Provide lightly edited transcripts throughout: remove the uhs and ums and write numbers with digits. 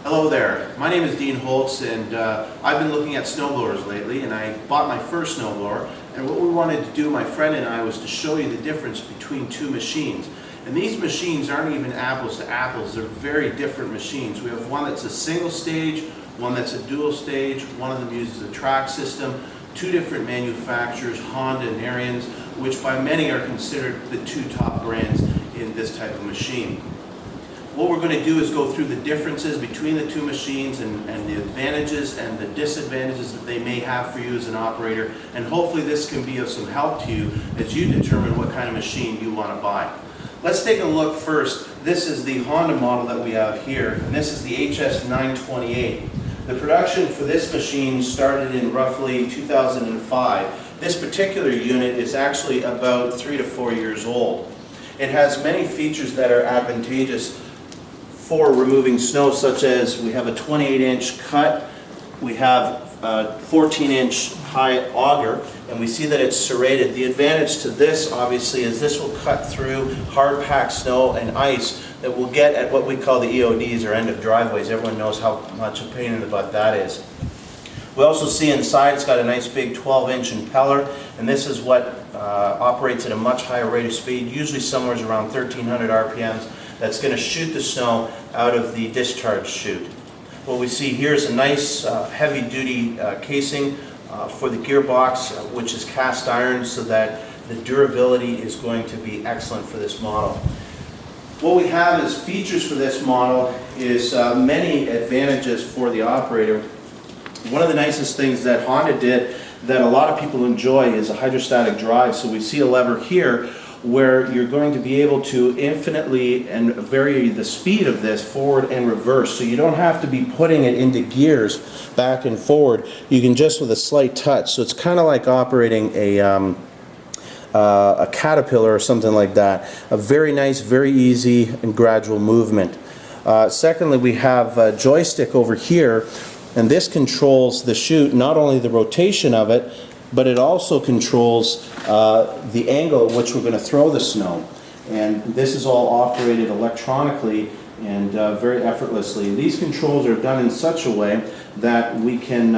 Hello there, my name is Dean Holtz, and I've been looking at snowblowers lately, and I bought my first snowblower, and what we wanted to do, my friend and I, was to show you the difference between two machines. And these machines aren't even apples to apples, they're very different machines. We have one that's a single stage, one that's a dual stage, one of them uses a track system, two different manufacturers, Honda and Ariens, which by many are considered the two top brands in this type of machine. What we're going to do is go through the differences between the two machines and the advantages and the disadvantages that they may have for you as an operator, and hopefully this can be of some help to you as you determine what kind of machine you want to buy. Let's take a look first. This is the Honda model that we have here, and this is the HS928. The production for this machine started in roughly 2005. This particular unit is actually about 3 to 4 years old. It has many features that are advantageous for removing snow, such as we have a 28-inch cut, we have a 14-inch high auger, and we see that it's serrated. The advantage to this, obviously, is this will cut through hard-packed snow and ice that we'll get at what we call the EODs, or end of driveways. Everyone knows how much a pain in the butt that is. We also see inside it's got a nice big 12-inch impeller, and this is what operates at a much higher rate of speed, usually somewhere around 1300 RPMs. That's going to shoot the snow out of the discharge chute. What we see here is a nice heavy-duty casing for the gearbox, which is cast iron, so that the durability is going to be excellent for this model. What we have as features for this model is many advantages for the operator. One of the nicest things that Honda did that a lot of people enjoy is a hydrostatic drive. So we see a lever here where you're going to be able to infinitely and vary the speed of this forward and reverse. So you don't have to be putting it into gears back and forward. You can just with a slight touch. So it's kind of like operating a caterpillar or something like that. A very nice, very easy and gradual movement. Secondly, we have a joystick over here, and this controls the chute, not only the rotation of it, but it also controls the angle at which we're going to throw the snow. And this is all operated electronically and very effortlessly. These controls are done in such a way that we can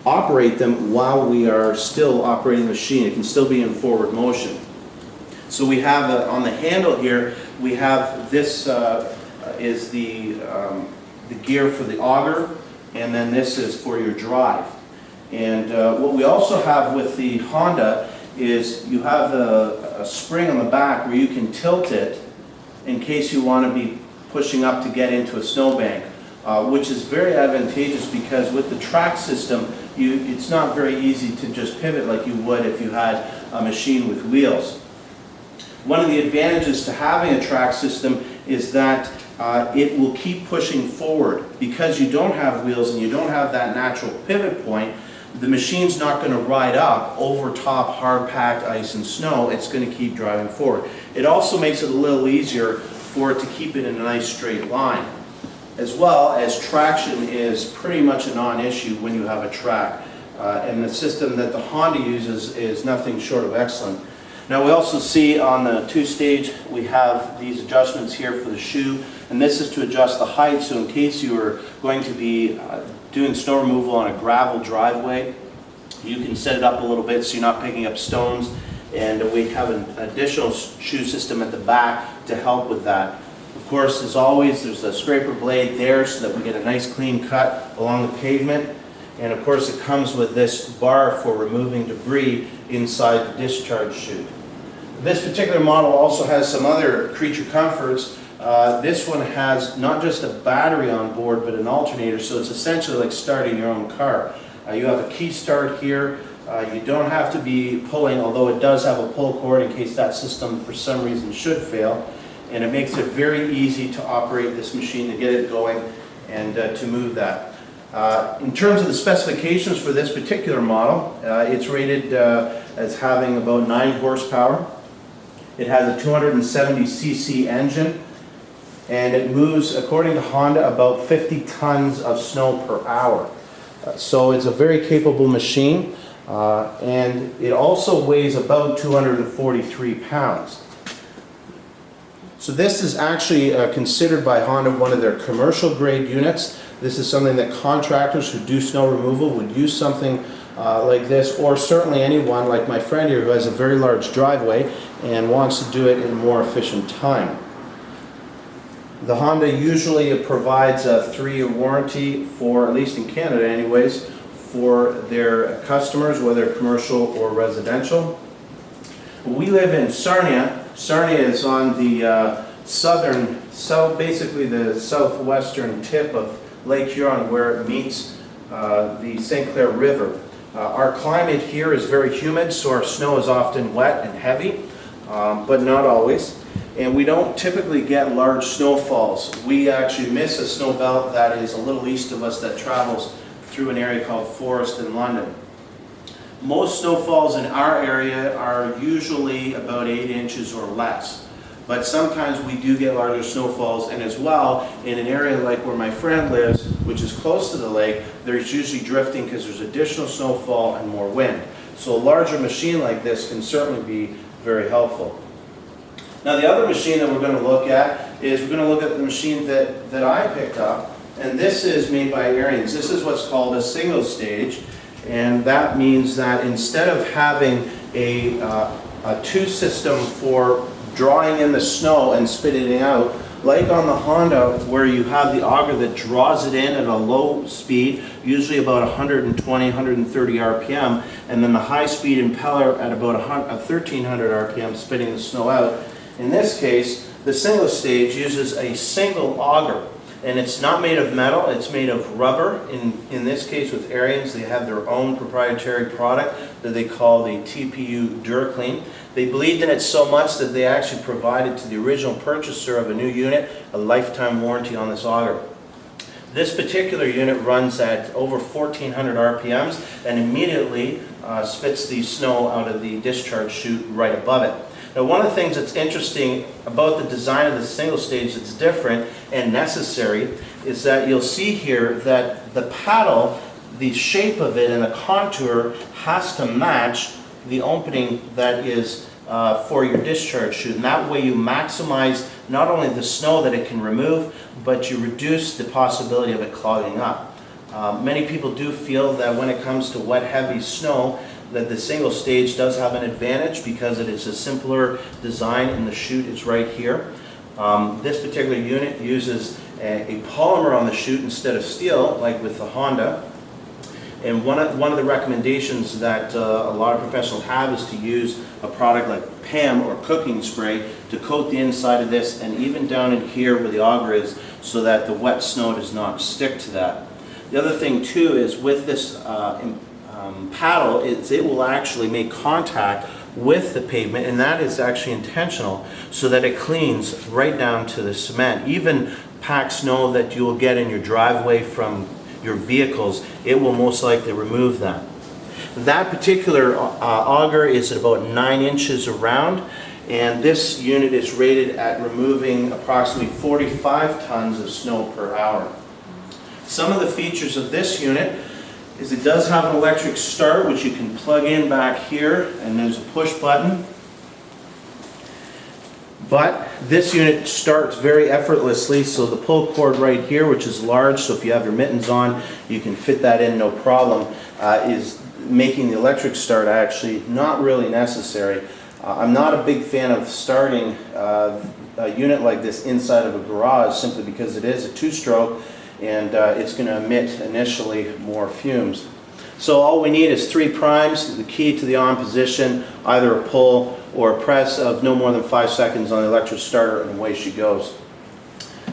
operate them while we are still operating the machine. It can still be in forward motion. So we have on the handle here, we have this is the gear for the auger, and then this is for your drive. And what we also have with the Honda is you have a spring on the back where you can tilt it in case you want to be pushing up to get into a snowbank, which is very advantageous because with the track system, it's not very easy to just pivot like you would if you had a machine with wheels. One of the advantages to having a track system is that it will keep pushing forward. Because you don't have wheels and you don't have that natural pivot point, the machine's not going to ride up over top hard-packed ice and snow. It's going to keep driving forward. It also makes it a little easier for it to keep it in a nice straight line. As well as traction is pretty much a non-issue when you have a track. And the system that the Honda uses is nothing short of excellent. Now we also see on the two-stage we have these adjustments here for the shoe, and this is to adjust the height, so in case you are going to be doing snow removal on a gravel driveway, you can set it up a little bit so you're not picking up stones, and we have an additional shoe system at the back to help with that. Of course, as always, there's a scraper blade there so that we get a nice clean cut along the pavement. And of course it comes with this bar for removing debris inside the discharge chute. This particular model also has some other creature comforts. This one has not just a battery on board but an alternator, so it's essentially like starting your own car. You have a key start here. You don't have to be pulling, although it does have a pull cord in case that system for some reason should fail. And it makes it very easy to operate this machine, to get it going and to move that. In terms of the specifications for this particular model, it's rated as having about 9 horsepower. It has a 270cc engine, and it moves, according to Honda, about 50 tons of snow per hour. So it's a very capable machine, and it also weighs about 243 pounds. So this is actually considered by Honda one of their commercial grade units. This is something that contractors who do snow removal would use something like this, or certainly anyone like my friend here who has a very large driveway and wants to do it in a more efficient time. The Honda usually provides a 3-year warranty for, at least in Canada anyways, for their customers, whether commercial or residential. We live in Sarnia. Sarnia is on the basically the southwestern tip of Lake Huron, where it meets the St. Clair River. Our climate here is very humid, so our snow is often wet and heavy, but not always. And we don't typically get large snowfalls. We actually miss a snow belt that is a little east of us that travels through an area called Forest in London. Most snowfalls in our area are usually about 8 inches or less. But sometimes we do get larger snowfalls, and as well, in an area like where my friend lives, which is close to the lake, there's usually drifting because there's additional snowfall and more wind. So a larger machine like this can certainly be very helpful. Now the other machine that we're going to look at is we're going to look at the machine that I picked up, and this is made by Ariens. This is what's called a single stage, and that means that instead of having a two system for drawing in the snow and spitting it out, like on the Honda where you have the auger that draws it in at a low speed, usually about 120, 130 RPM, and then the high speed impeller at about 1300 RPM spitting the snow out. In this case, the single stage uses a single auger, and it's not made of metal, it's made of rubber. In this case with Ariens, they have their own proprietary product that they call the TPU DuraClean. They believed in it so much that they actually provided to the original purchaser of a new unit a lifetime warranty on this auger. This particular unit runs at over 1400 RPMs and immediately spits the snow out of the discharge chute right above it. Now, one of the things that's interesting about the design of the single stage that's different and necessary is that you'll see here that the paddle, the shape of it and the contour has to match the opening that is for your discharge chute. And that way you maximize not only the snow that it can remove, but you reduce the possibility of it clogging up. Many people do feel that when it comes to wet, heavy snow, that the single stage does have an advantage because it is a simpler design and the chute is right here. This particular unit uses a polymer on the chute instead of steel, like with the Honda. And one of the recommendations that a lot of professionals have is to use a product like PAM or cooking spray to coat the inside of this and even down in here where the auger is, so that the wet snow does not stick to that. The other thing too is with this paddle, it will actually make contact with the pavement, and that is actually intentional so that it cleans right down to the cement. Even packed snow that you will get in your driveway from your vehicles, it will most likely remove that. That particular auger is at about 9 inches around, and this unit is rated at removing approximately 45 tons of snow per hour. Some of the features of this unit is it does have an electric start, which you can plug in back here, and there's a push button. But this unit starts very effortlessly, so the pull cord right here, which is large, so if you have your mittens on, you can fit that in no problem, is making the electric start actually not really necessary. I'm not a big fan of starting a unit like this inside of a garage simply because it is a two-stroke and it's going to emit initially more fumes. So all we need is 3 primes, the key to the on position, either a pull or a press of no more than 5 seconds on the electric starter, and away she goes.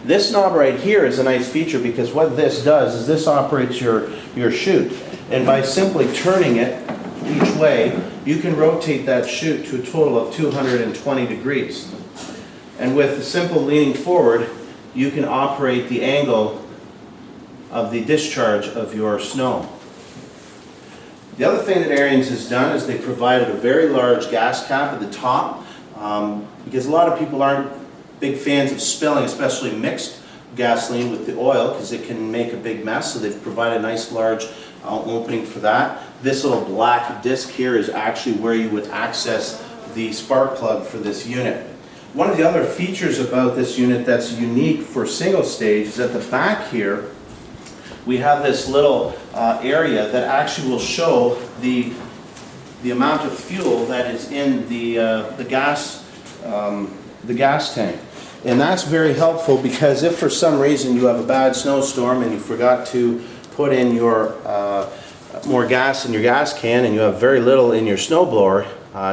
This knob right here is a nice feature because what this does is this operates your chute, and by simply turning it each way you can rotate that chute to a total of 220 degrees. And with the simple leaning forward you can operate the angle of the discharge of your snow. The other thing that Ariens has done is they provided a very large gas cap at the top because a lot of people aren't big fans of spilling, especially mixed gasoline with the oil, because it can make a big mess, so they've provided a nice large opening for that. This little black disc here is actually where you would access the spark plug for this unit. One of the other features about this unit that's unique for single stage is at the back here, we have this little area that actually will show the amount of fuel that is in the gas tank. And that's very helpful because if for some reason you have a bad snowstorm and you forgot to put in your more gas in your gas can and you have very little in your snowblower,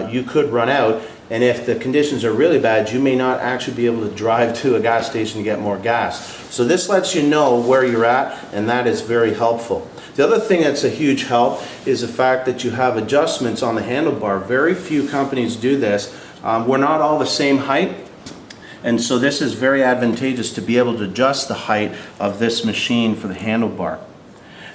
you could run out. And if the conditions are really bad, you may not actually be able to drive to a gas station to get more gas. So this lets you know where you're at, and that is very helpful. The other thing that's a huge help is the fact that you have adjustments on the handlebar. Very few companies do this. We're not all the same height, and so this is very advantageous to be able to adjust the height of this machine for the handlebar.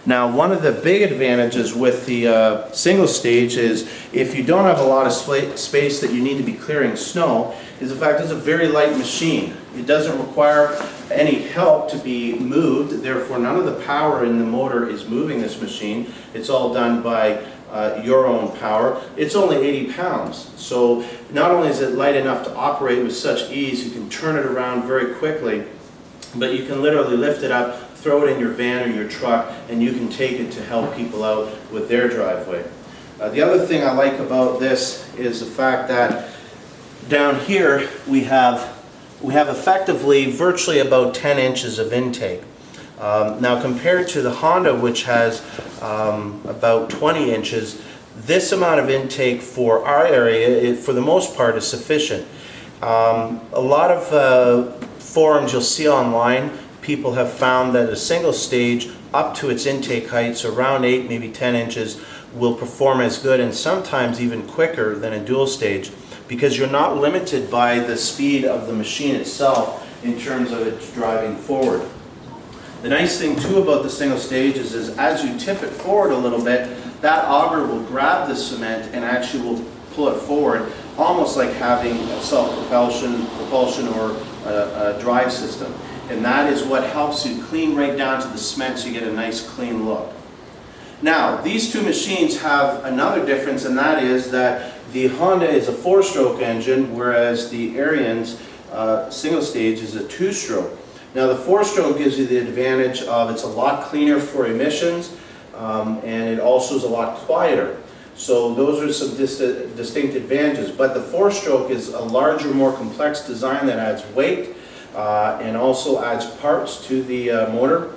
Now, one of the big advantages with the single stage is if you don't have a lot of space that you need to be clearing snow, is the fact it's a very light machine. It doesn't require any help to be moved, therefore none of the power in the motor is moving this machine. It's all done by your own power. It's only 80 pounds, so not only is it light enough to operate with such ease, you can turn it around very quickly, but you can literally lift it up, throw it in your van or your truck, and you can take it to help people out with their driveway. The other thing I like about this is the fact that down here we have effectively virtually about 10 inches of intake. Now compared to the Honda, which has about 20 inches, this amount of intake for our area, for the most part, is sufficient. A lot of forums you'll see online, people have found that a single stage up to its intake heights around 8, maybe 10 inches will perform as good and sometimes even quicker than a dual stage because you're not limited by the speed of the machine itself in terms of its driving forward. The nice thing too about the single stages is as you tip it forward a little bit, that auger will grab the cement and actually will pull it forward, almost like having a self-propulsion or a drive system. And that is what helps you clean right down to the cement so you get a nice clean look. Now, these two machines have another difference, and that is that the Honda is a 4-stroke engine, whereas the Ariens single stage is a 2-stroke. Now, the 4-stroke gives you the advantage of it's a lot cleaner for emissions, and it also is a lot quieter. So those are some distinct advantages. But the 4-stroke is a larger, more complex design that adds weight, and also adds parts to the motor.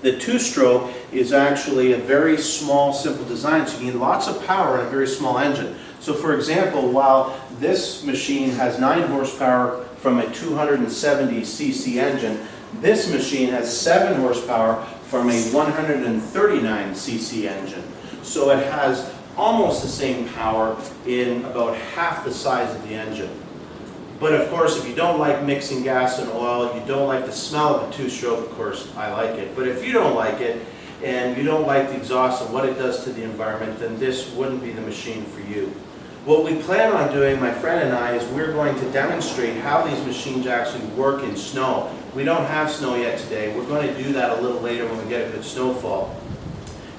The 2-stroke is actually a very small, simple design, so you get lots of power in a very small engine. So for example, while this machine has 9 horsepower from a 270cc engine, this machine has 7 horsepower from a 139cc engine. So it has almost the same power in about half the size of the engine. But of course, if you don't like mixing gas and oil, you don't like the smell of a 2-stroke, of course, I like it. But if you don't like it, and you don't like the exhaust and what it does to the environment, then this wouldn't be the machine for you. What we plan on doing, my friend and I, is we're going to demonstrate how these machines actually work in snow. We don't have snow yet today. We're going to do that a little later when we get a good snowfall.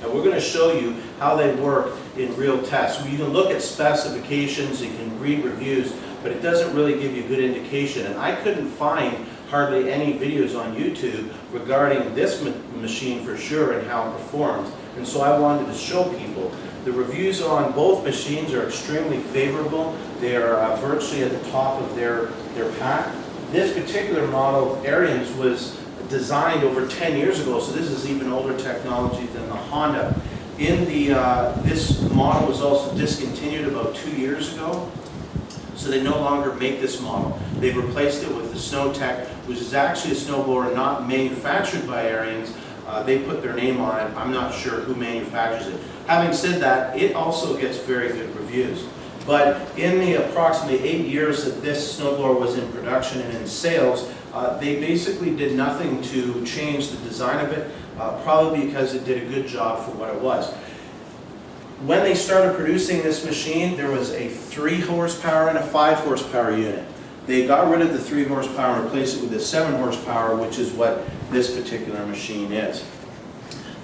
And we're going to show you how they work in real tests. You can look at specifications, you can read reviews, but it doesn't really give you a good indication. And I couldn't find hardly any videos on YouTube regarding this machine for sure and how it performs. And so I wanted to show people. The reviews on both machines are extremely favorable. They are virtually at the top of their pack. This particular model of Ariens was designed over 10 years ago, so this is even older technology than the Honda. This model was also discontinued about 2 years ago, so they no longer make this model. They've replaced it with the SnowTech, which is actually a snowblower not manufactured by Ariens. They put their name on it. I'm not sure who manufactures it. Having said that, it also gets very good reviews. But in the approximately 8 years that this snowblower was in production and in sales, they basically did nothing to change the design of it, probably because it did a good job for what it was. When they started producing this machine, there was a 3 horsepower and a 5 horsepower unit. They got rid of the 3 horsepower and replaced it with the 7 horsepower, which is what this particular machine is.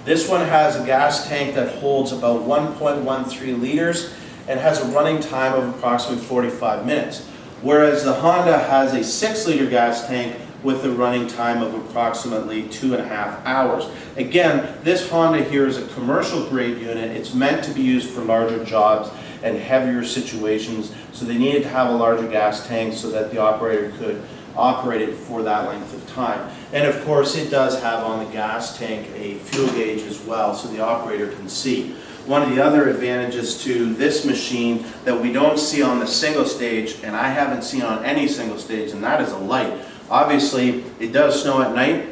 This one has a gas tank that holds about 1.13 liters and has a running time of approximately 45 minutes. whereas the Honda has a 6-liter gas tank with a running time of approximately 2.5 hours. Again, this Honda here is a commercial grade unit. It's meant to be used for larger jobs and heavier situations, so they needed to have a larger gas tank so that the operator could operate it for that length of time. And of course, it does have on the gas tank a fuel gauge as well, so the operator can see. One of the other advantages to this machine that we don't see on the single stage, and I haven't seen on any single stage, and that is a light. Obviously, it does snow at night,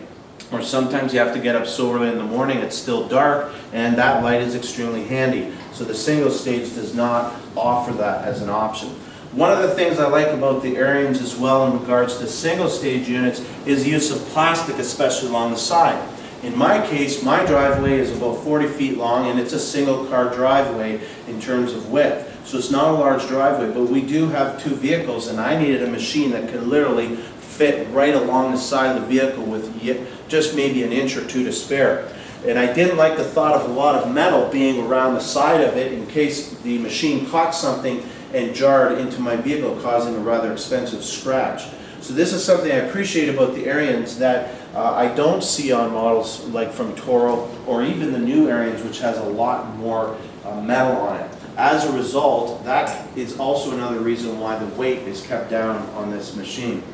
or sometimes you have to get up so early in the morning it's still dark, and that light is extremely handy. So the single stage does not offer that as an option. One of the things I like about the Ariens as well in regards to single stage units is the use of plastic, especially along the side. In my case, my driveway is about 40 feet long, and it's a single car driveway in terms of width. So it's not a large driveway, but we do have 2 vehicles, and I needed a machine that could literally fit right along the side of the vehicle with just maybe an inch or 2 to spare. And I didn't like the thought of a lot of metal being around the side of it in case the machine caught something and jarred into my vehicle, causing a rather expensive scratch. So this is something I appreciate about the Ariens that I don't see on models like from Toro or even the new Ariens, which has a lot more metal on it. As a result, that is also another reason why the weight is kept down on this machine.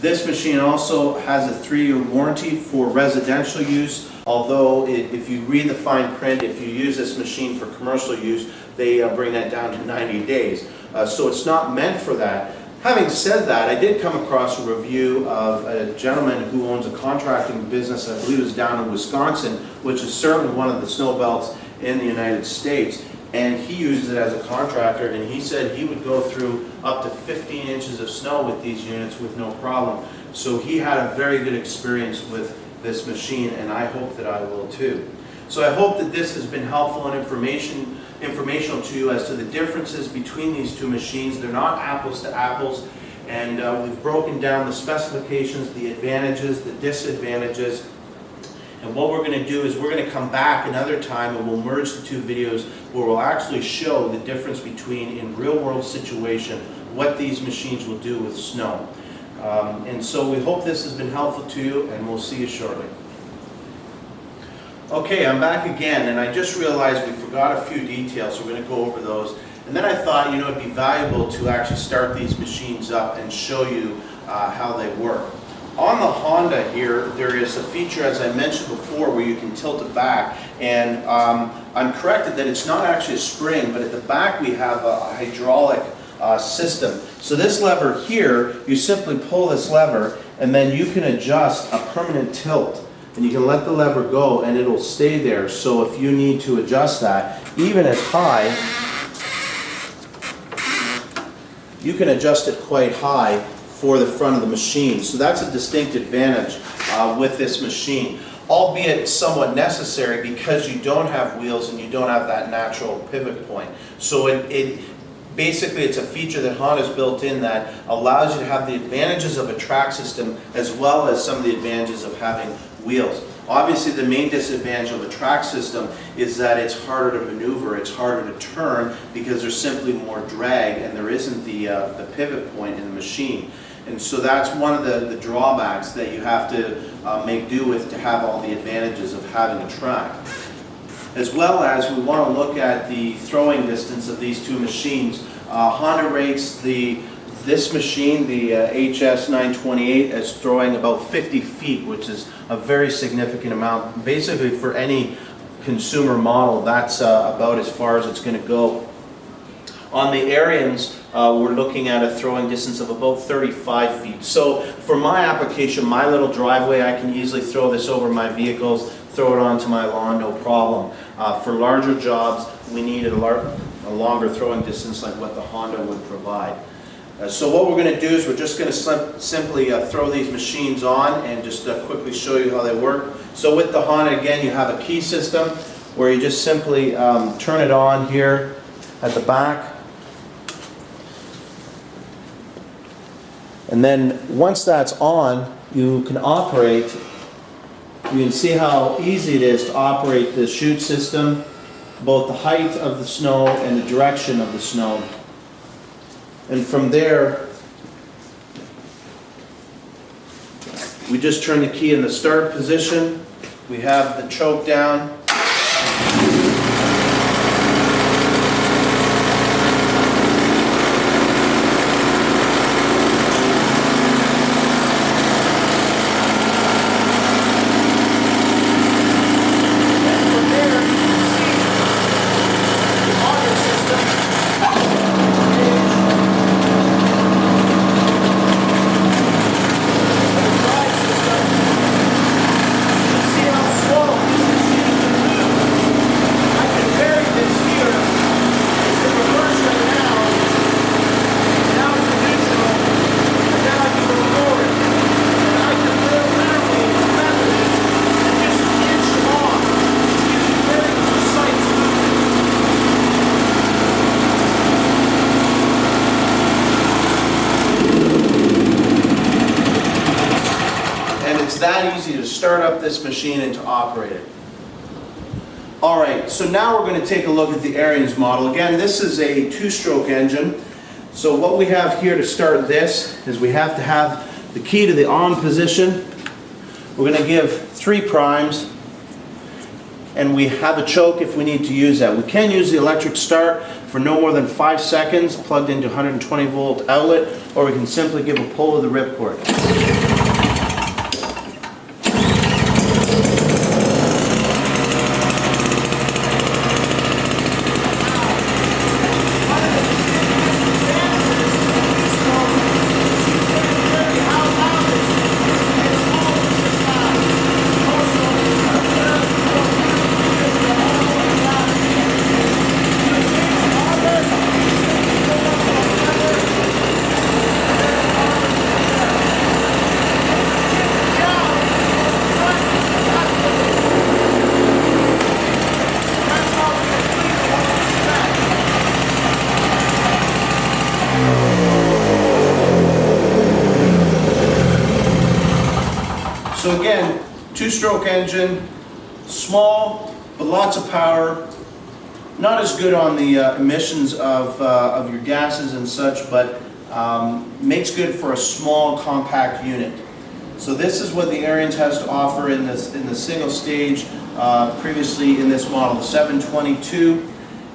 This machine also has a 3-year warranty for residential use, although if you read the fine print, if you use this machine for commercial use, they bring that down to 90 days. So it's not meant for that. Having said that, I did come across a review of a gentleman who owns a contracting business, I believe it was down in Wisconsin, which is certainly one of the snow belts in the United States. And he uses it as a contractor, and he said he would go through up to 15 inches of snow with these units with no problem. So he had a very good experience with this machine, and I hope that I will too. So I hope that this has been helpful and informational to you as to the differences between these 2 machines. They're not apples to apples, and we've broken down the specifications, the advantages, the disadvantages. And what we're going to do is we're going to come back another time and we'll merge the 2 videos where we'll actually show the difference between, in real world situation, what these machines will do with snow. And so we hope this has been helpful to you, and we'll see you shortly. Okay, I'm back again, and I just realized we forgot a few details, so we're going to go over those. And then I thought, you know, it'd be valuable to actually start these machines up and show you how they work. On the Honda here, there is a feature, as I mentioned before, where you can tilt it back. And I'm corrected that it's not actually a spring, but at the back we have a hydraulic system. So this lever here, you simply pull this lever, and then you can adjust a permanent tilt. And you can let the lever go, and it'll stay there. So if you need to adjust that, even at high, you can adjust it quite high for the front of the machine. So that's a distinct advantage with this machine, albeit somewhat necessary because you don't have wheels and you don't have that natural pivot point. So basically it's a feature that Honda's built in that allows you to have the advantages of a track system as well as some of the advantages of having wheels. Obviously the main disadvantage of a track system is that it's harder to maneuver, it's harder to turn because there's simply more drag and there isn't the pivot point in the machine. And so that's one of the drawbacks that you have to make do with to have all the advantages of having a track. As well as we want to look at the throwing distance of these 2 machines. Honda rates this machine, the HS928, as throwing about 50 feet, which is a very significant amount. Basically for any consumer model, that's about as far as it's going to go. On the Ariens, we're looking at a throwing distance of about 35 feet. So for my application, my little driveway, I can easily throw this over my vehicles, throw it onto my lawn, no problem. For larger jobs, we needed a longer throwing distance like what the Honda would provide. So what we're going to do is we're just going to simply throw these machines on and just quickly show you how they work. So with the Honda, again, you have a key system where you just simply turn it on here at the back. And then once that's on, you can operate. You can see how easy it is to operate the chute system, both the height of the snow and the direction of the snow. And from there, we just turn the key in the start position. We have the choke down. It's that easy to start up this machine and to operate it. Alright, so now we're going to take a look at the Ariens model. Again, this is a two-stroke engine. So what we have here to start this is we have to have the key to the on position. We're going to give 3 primes, and we have a choke if we need to use that. We can use the electric start for no more than 5 seconds plugged into 120 volt outlet, or we can simply give a pull of the ripcord. So again, two-stroke engine, small but lots of power. Not as good on the emissions of your gases and such, but makes good for a small compact unit. So this is what the Ariens has to offer in the single stage previously in this model, the 722,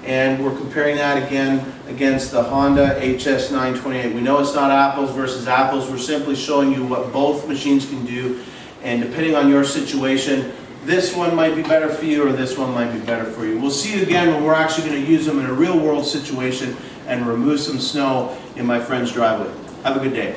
and we're comparing that again against the Honda HS928. We know it's not apples versus apples. We're simply showing you what both machines can do. And depending on your situation, this one might be better for you or this one might be better for you. We'll see you again when we're actually going to use them in a real world situation and remove some snow in my friend's driveway. Have a good day.